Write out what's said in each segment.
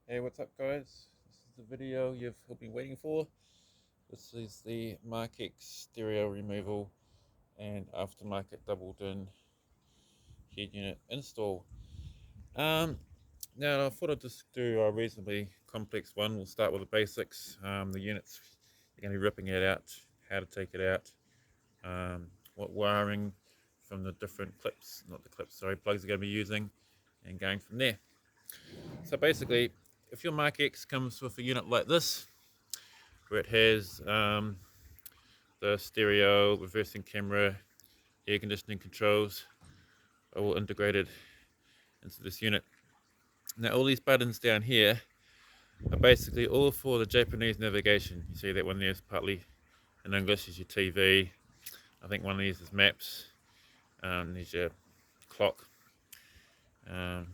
Hey, what's up, guys? This is the video you've all been waiting for. This is the Mark X stereo removal and aftermarket double din head unit install. Um, Now I thought I'd just do a reasonably complex one. We'll start with the basics. The units, you're going to be ripping it out, how to take it out, what wiring from the different clips, not the clips, sorry, plugs you're going to be using, and going from there. So basically, if your Mark X comes with a unit like this, where it has the stereo, reversing camera, air conditioning controls are all integrated into this unit. Now all these buttons down here are basically all for the Japanese navigation. You see that one there is partly in English is your TV. I think one of these is maps. There's your clock. I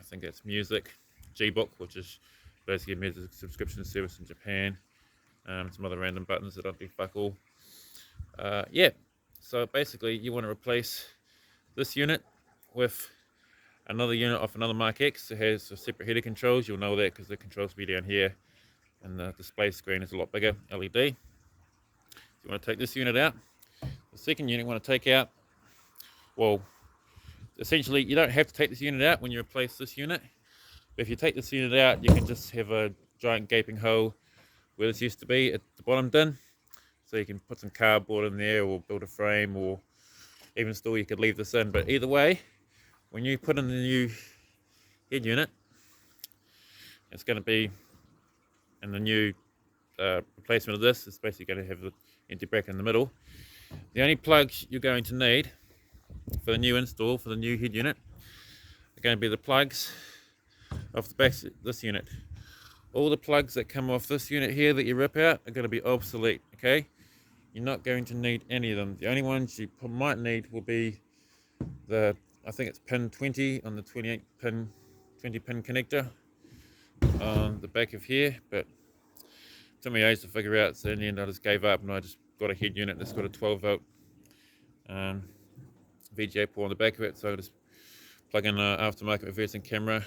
think it's music. G-Book, which is basically a music subscription service in Japan. Some other random buttons that don't do fuck all. Yeah, so basically you want to replace this unit with another unit off another Mark X. It has a separate header controls. You'll know that because the controls will be down here and the display screen is a lot bigger, LED. You want to take this unit out. The second unit you want to take out, well, essentially you don't have to take this unit out when you replace this unit. But if you take this unit out, you can just have a giant gaping hole where this used to be at the bottom din. So you can put some cardboard in there or build a frame, or even still you could leave this in. But either way, when you put in the new head unit, it's going to be in the new replacement of this. It's basically going to have the empty bracket in the middle. The only plugs you're going to need for the new install, for the new head unit, are going to be the plugs off the back of this unit. All the plugs that come off this unit here that you rip out are going to be obsolete, okay? You're not going to need any of them. The only ones you might need will be the, I think it's pin 20 on the 28 pin, 20 pin connector on the back of here, but it took me ages to figure out, so in the end I just gave up and I just got a head unit that's got a 12 volt VGA port on the back of it, so I just plug in an aftermarket reversing camera,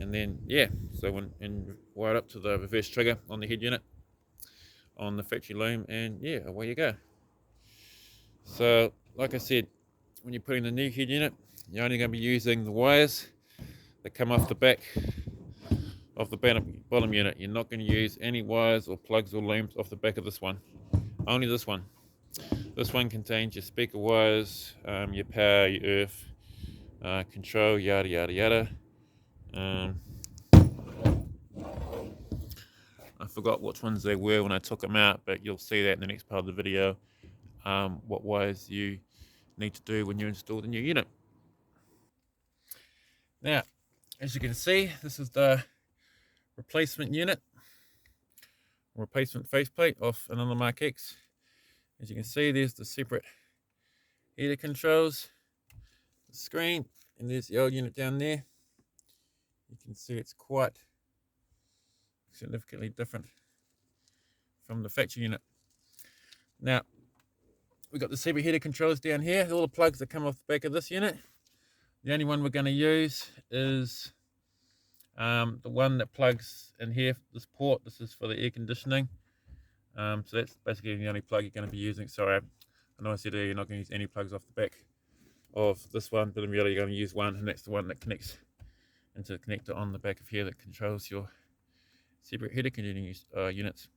and then yeah, so and wire it up to the reverse trigger on the head unit on the factory loom, and yeah, away you go. So like I said, when you're putting the new head unit, you're only going to be using the wires that come off the back of the bottom unit. You're not going to use any wires or plugs or looms off the back of this one. Only this one. This one contains your speaker wires, your power, your earth, control, yada yada yada. I forgot which ones they were when I took them out, but you'll see that in the next part of the video, what wires you need to do when you install the new unit. Now, as you can see, this is the replacement unit, replacement faceplate off another Mark X. As you can see, there's the separate heater controls, the screen, and there's the old unit down there. You can see it's quite significantly different from the factory unit. Now, we've got the separate heater controls down here, all the plugs that come off the back of this unit. The only one we're going to use is the one that plugs in here, this port. This is for the air conditioning. So that's basically the only plug you're going to be using. Sorry, I know I said you're not going to use any plugs off the back of this one, but in reality you're going to use one, and that's the one that connects into the connector on the back of here that controls your separate heater conditioning units.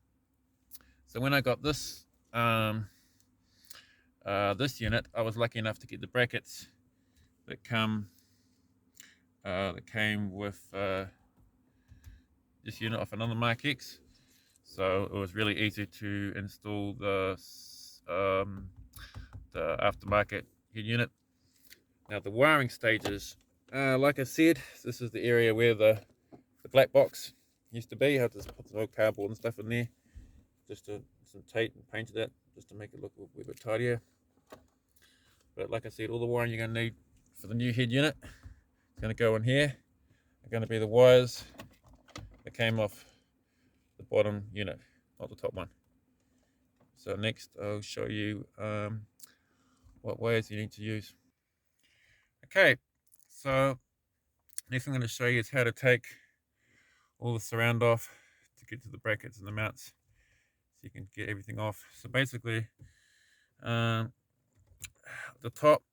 So when I got this this unit, I was lucky enough to get the brackets that came with this unit off another Mark X. So it was really easy to install the aftermarket head unit. Now the wiring stages, like I said, this is the area where the black box used to be. I just put some old cardboard and stuff in there, just to some tape and painted it just to make it look a wee bit tidier. But like I said, all the wiring you're going to need for the new head unit is going to go in here. Are going to be the wires that came off the bottom unit, not the top one. So next I'll show you what wires you need to use. Okay, so next I'm going to show you is how to take all the surround off to get to the brackets and the mounts, so you can get everything off. So basically, the top,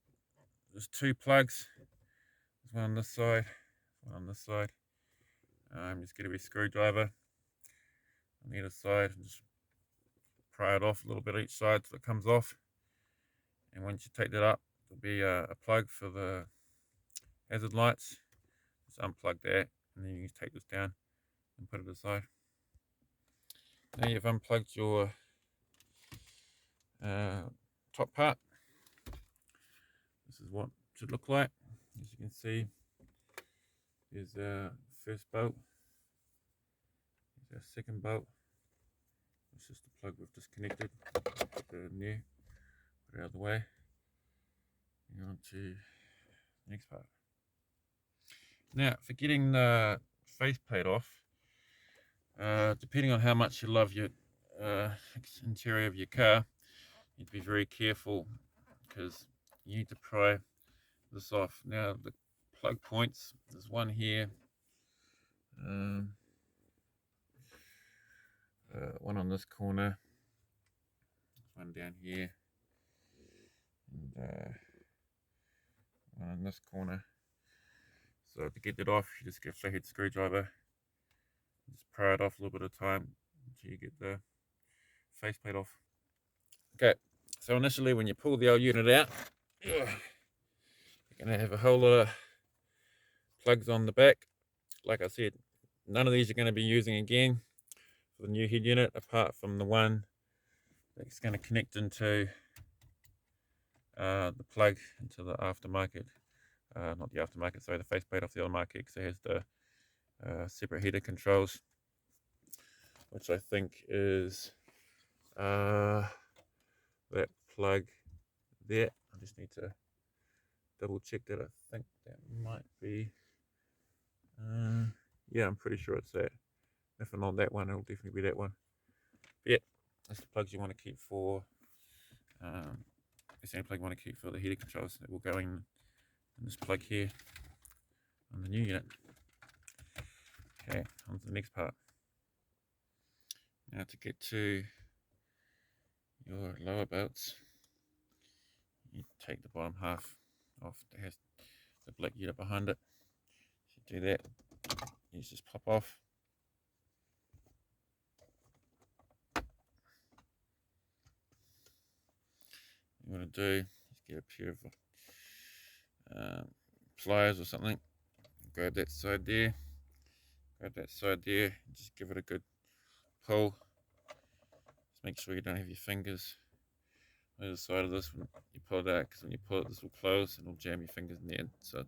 there's 2 plugs. There's one on this side, one on this side. Just get a wee screwdriver on the other side and just pry it off a little bit each side so it comes off. And once you take that up, there'll be a plug for the hazard lights. Just unplug that, and then you can take this down and put it aside. Now you've unplugged your top part. This is what it should look like. As you can see, there's our first bolt, there's our second bolt. It's just the plug we've disconnected. Put it in there, put it out of the way, and on to the next part. Now, for getting the faceplate off, depending on how much you love your interior of your car, you need to be very careful because you need to pry this off. Now, the plug points, there's one here, one on this corner, one down here, and one on this corner. So to get that off, you just get a flathead screwdriver, just pry it off a little bit of time until you get the faceplate off. Okay, so initially when you pull the old unit out, you're going to have a whole lot of plugs on the back. Like I said, none of these you're going to be using again for the new head unit, apart from the one that's going to connect into the plug into the aftermarket. Not the aftermarket, sorry, the faceplate off the other market, because it has the separate heater controls, which I think is that plug there. I just need to double check that. I think that might be, yeah, I'm pretty sure it's that. If not that one, it'll definitely be that one. But yeah, that's the plugs you want to keep for, it's the only plug you want to keep for the heater controls that will go in this plug here on the new unit. Okay, on to the next part. Now to get to your lower bolts, you take the bottom half off that has the black unit behind it. If you do that, you just pop off. What you want to do is get a pair of pliers or something, grab that side there, and just give it a good pull. Just make sure you don't have your fingers on the other side of this when you pull it out, because when you pull it, this will close and it'll jam your fingers in the end. So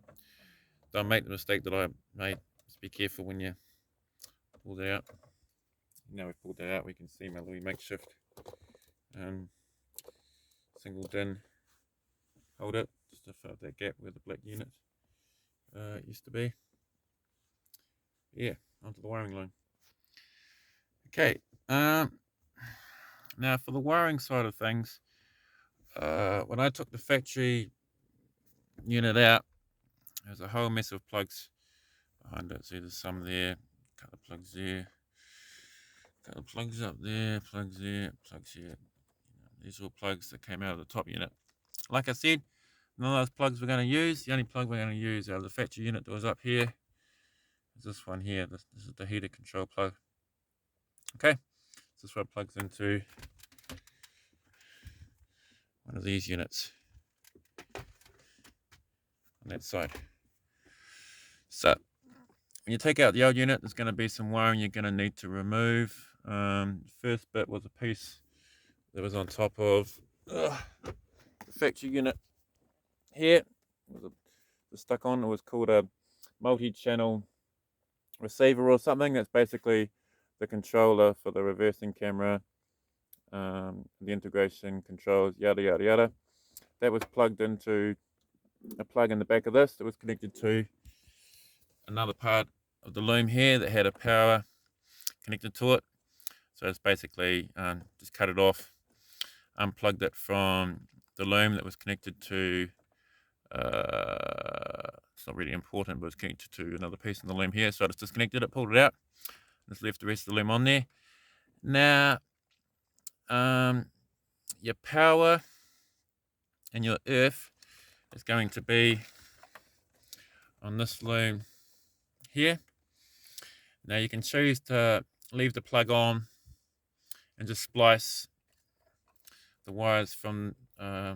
don't make the mistake that I made. Just be careful when you pull that out. Now we've pulled that out, we can see my little makeshift single din holder just to fill that gap where the black unit used to be. Yeah, onto the wiring line. Okay, now for the wiring side of things, when I took the factory unit out, there's a whole mess of plugs behind it. See, there's some there, a couple of plugs there, a couple of plugs up there, plugs there, plugs here. These are all plugs that came out of the top unit. Like I said, none of those plugs we're going to use. The only plug we're going to use out of the factory unit that was up here is this one here. This is the heater control plug. Okay, so this one plugs into one of these units on that side. So when you take out the old unit, there's going to be some wiring you're going to need to remove. First bit was a piece that was on top of the factory unit here. It was stuck on. It was called a multi-channel receiver or something. That's basically the controller for the reversing camera, the integration controls, yada yada yada. That was plugged into a plug in the back of this that was connected to another part of the loom here that had a power connected to it. So it's basically just cut it off, unplugged it from the loom that was connected to, it's not really important, but it's connected to another piece in the loom here. So I just disconnected it, pulled it out, Just left the rest of the loom on there. Now, your power and your earth is going to be on this loom here. Now you can choose to leave the plug on and just splice the wires from the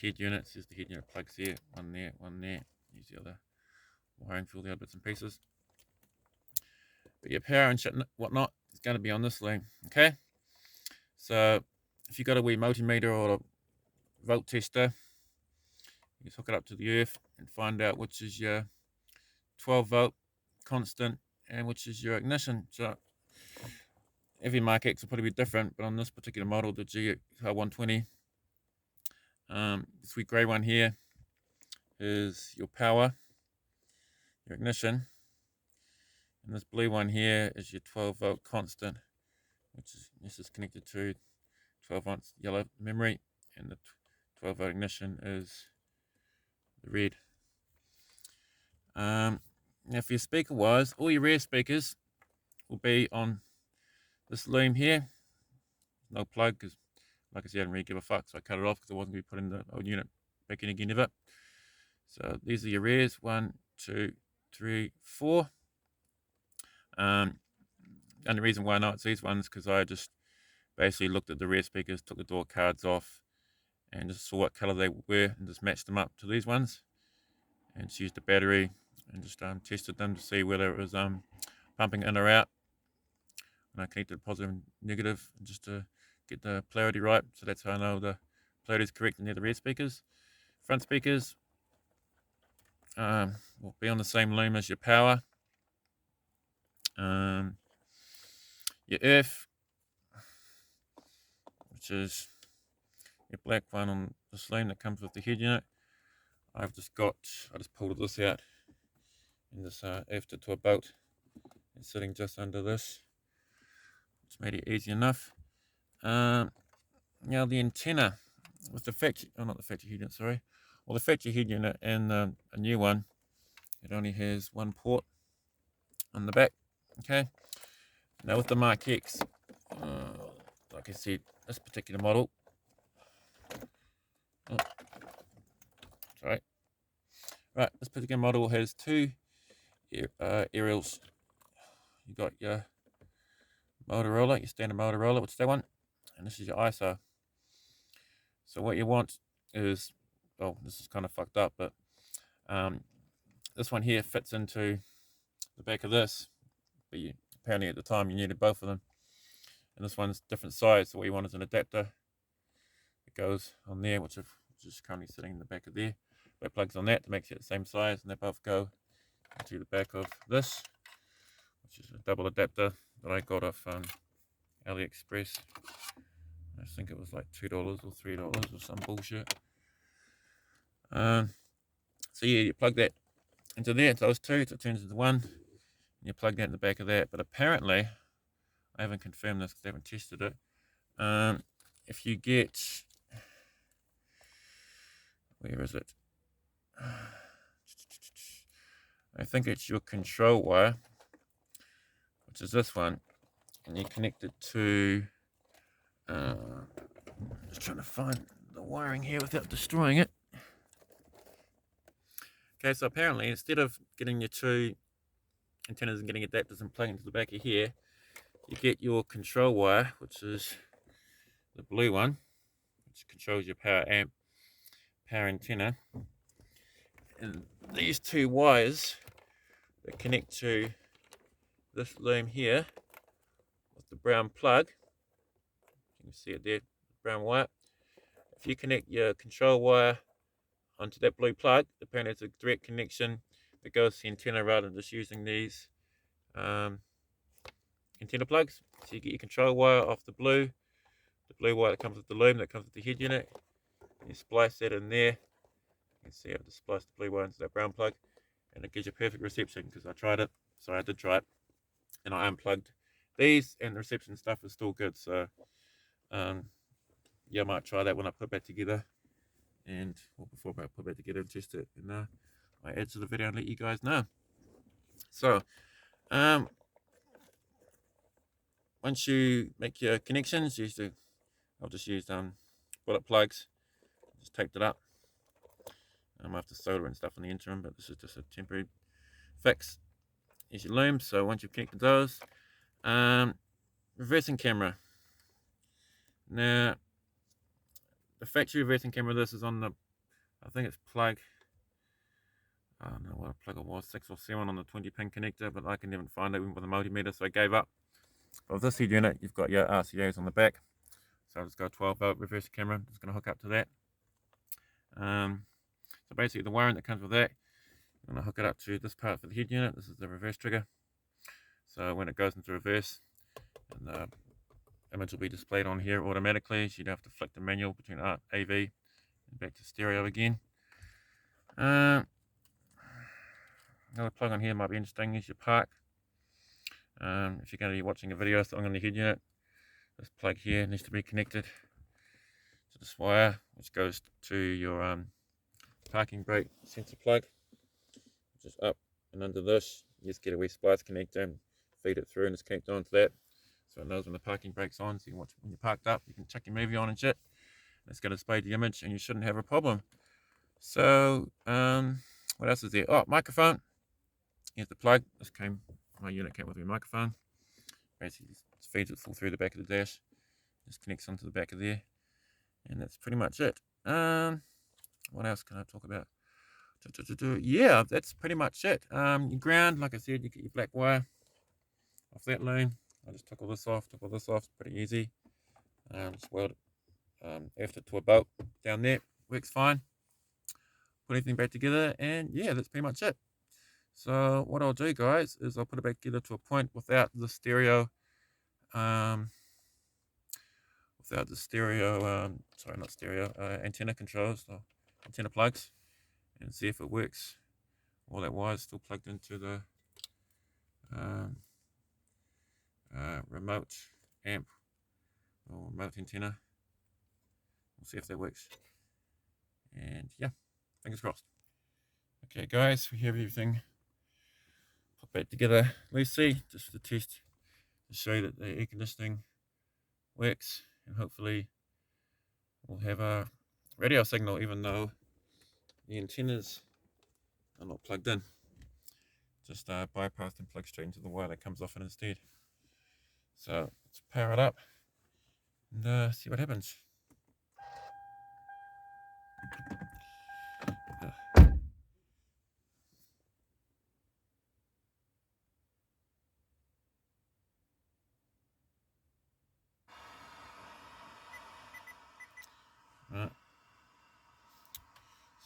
head units. There's the head unit plugs here, one there, one there. Use the other wiring for all the other bits and pieces. But your power and shit, whatnot, is going to be on this loom, okay? So if you've got a wee multimeter or a volt tester, you just hook it up to the earth and find out which is your 12 volt constant and which is your ignition. So every Mark X will probably be different, but on this particular model, the GRX120, this wee grey one here is your power, your ignition, and this blue one here is your 12 volt constant, which is this is connected to 12 volts yellow memory, and the 12 volt ignition is the red. Now for your speaker wires, all your rear speakers will be on this loom here. No plug, because like I said, I didn't really give a fuck, so I cut it off because I wasn't going to be putting the old unit back in again ever. So these are your rears, 1, 2, 3, 4. And the reason why I know it's these ones because I just basically looked at the rear speakers, took the door cards off, and just saw what color they were and just matched them up to these ones, and just used the battery and just tested them to see whether it was pumping in or out. And I connected positive and negative just to get the polarity right, so that's how I know the polarity is correct. And they're the rear speakers. Front speakers will be on the same loom as your power. Your earth, which is your black one on this loom that comes with the head unit. I just pulled this out and just earthed it to a bolt. It's sitting just under this, which made it easy enough. Now the antenna with the factory, not the factory head unit, sorry. Well, the factory head unit and a new one, it only has one port on the back. Okay. Now with the Mark X, like I said, this particular model, this particular model has two aerials. You got your Motorola, your standard Motorola, which is that one, and this is your ISO. So what you want is, well, this is kind of fucked up, but this one here fits into the back of this, but apparently at the time you needed both of them. And this one's different size, so what you want is an adapter that goes on there, which is currently sitting in the back of there. But it plugs on that to make it the same size, and they both go into the back of this, which is a double adapter that I got off AliExpress. I think it was like $2 or $3 or some bullshit. So yeah, you plug that into there, those two, so it turns into one. And you plug that in the back of that. But apparently, I haven't confirmed this because I haven't tested it. If you get, where is it? I think it's your control wire, which is this one, and you connect it to, just trying to find the wiring here without destroying it. Okay, so apparently instead of getting your two antennas and getting adapters and plugging into the back of here, you get your control wire, which is the blue one, which controls your power antenna, and these two wires that connect to this loom here with the brown plug. You can see it there, brown wire. If you connect your control wire onto that blue plug, apparently it's a direct connection that goes to the antenna rather than just using these antenna plugs. So you get your control wire off the blue wire that comes with the loom, that comes with the head unit. You splice that in there. You can see I've just spliced the blue wire into that brown plug, and it gives you perfect reception because I tried it. So I did try it, and I unplugged these, and the reception stuff is still good. So yeah, I might try that when I put it back together, and before I put it back together and test it, and I add to the video and let you guys know. So once you make your connections, I'll just use bullet plugs, just taped it up. I have to solder and stuff in the interim, but this is just a temporary fix. Here's your loom. So once you've connected those, reversing camera. Now, the factory reversing camera, this is on the, I think it's plug, I don't know what plug it was, 6 or 7 on the 20 pin connector, but I can never find it even with a multimeter, so I gave up. But with this head unit, you've got your RCAs on the back, so I'll just go 12-volt reverse camera. I'm just going to hook up to that. So basically the wiring that comes with that, I'm going to hook it up to this part for the head unit. This is the reverse trigger. So when it goes into reverse, and the image will be displayed on here automatically, so you don't have to flick the manual between AV and back to stereo again. Another plug on here might be interesting is your park. If you're going to be watching a video something on the head unit, this plug here needs to be connected to this wire, which goes to your parking brake sensor plug, which is up and under this. You just get a wee splice connector and feed it through, and it's connected onto that, so it knows when the parking brake's on. So you can watch when you're parked up, you can chuck your movie on and shit. It's going to display the image, and you shouldn't have a problem. So what else is there? Oh, microphone. Here's the plug. My unit came with a microphone. Basically, just feeds it full through the back of the dash. Just connects onto the back of there, and that's pretty much it. What else can I talk about? Yeah, that's pretty much it. Your ground, like I said, you get your black wire off that loom. I just took all this off, pretty easy. Just weld it after to a bolt down there, works fine. Put everything back together, and yeah, that's pretty much it. So what I'll do, guys, is I'll put it back together to a point without the stereo, antenna controls, or antenna plugs, and see if it works. All that wire is still plugged into the remote amp or remote antenna. We'll see if that works. And yeah, fingers crossed. Okay, guys, we have everything put back together loosely, just to test, to show you that the air conditioning works, and hopefully we'll have a radio signal even though the antennas are not plugged in. Just bypassed and plug straight into the wire that comes off it instead. So let's power it up and see what happens.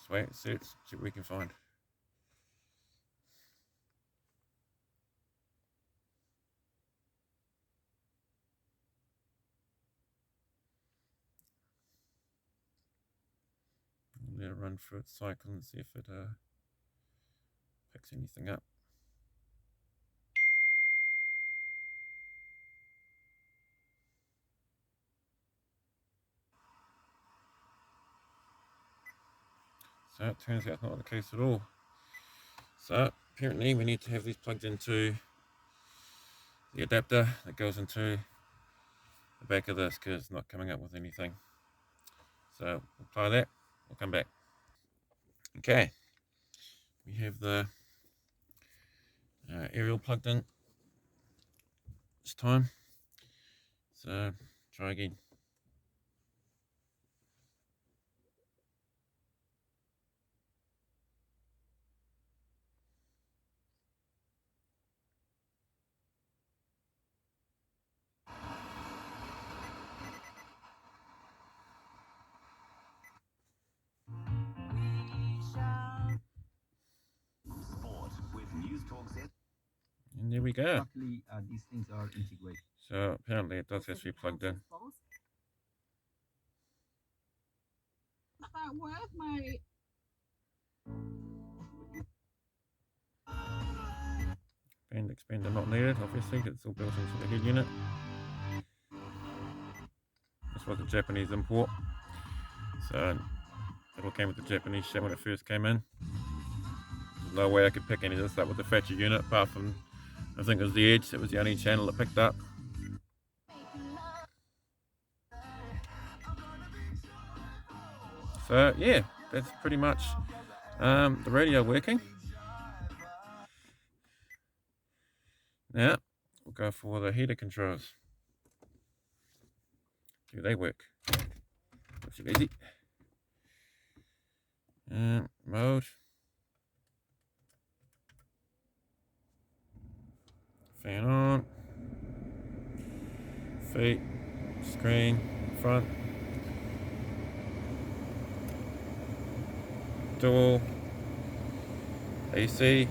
Right. Sweet, see what we can find. Let it run through its cycle and see if it picks anything up. So it turns out not the case at all. So apparently we need to have these plugged into the adapter that goes into the back of this, because it's not coming up with anything. So we'll apply that, we'll come back. Okay, we have the aerial plugged in this time. So try again. And there we go. Luckily, these things are integrated. So apparently it does have to be plugged in. Not that worth, mate. Band expander not needed, obviously, because it's all built into the head unit. This was a Japanese import, so it all came with the Japanese shit when it first came in. There's no way I could pick any of this up with the factory unit, apart from, I think it was the Edge. That was the only channel that picked up. So yeah, that's pretty much the radio working. Now we'll go for the heater controls. Do they work? That's easy. Mode. Fan on. Feet. Screen. Front. Dual. AC.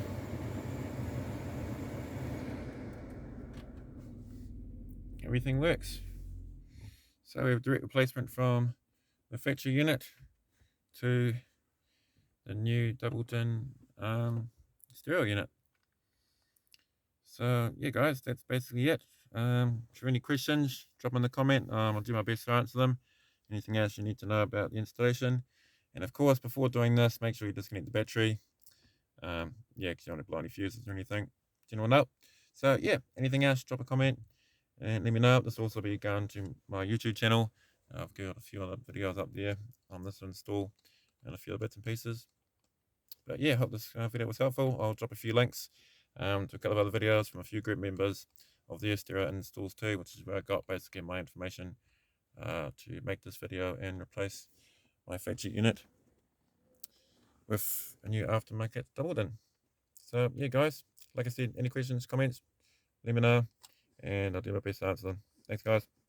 Everything works. So we have direct replacement from the factory unit to the new double tin stereo unit. So yeah, guys, that's basically it. If you have any questions, drop them in the comment. I'll do my best to answer them. Anything else you need to know about the installation, and of course, before doing this, make sure you disconnect the battery. Yeah, because you don't want to blow any fuses or anything. General note. So yeah, anything else, drop a comment and let me know. This will also be going to my YouTube channel. I've got a few other videos up there on this install and a few other bits and pieces. But yeah, hope this video was helpful. I'll drop a few links to a couple of other videos from a few group members of the stereo installs too, which is where I got basically my information to make this video and replace my factory unit with a new aftermarket double din. So yeah, guys, like I said, any questions, comments, let me know, and I'll do my best to answer them. Thanks, guys.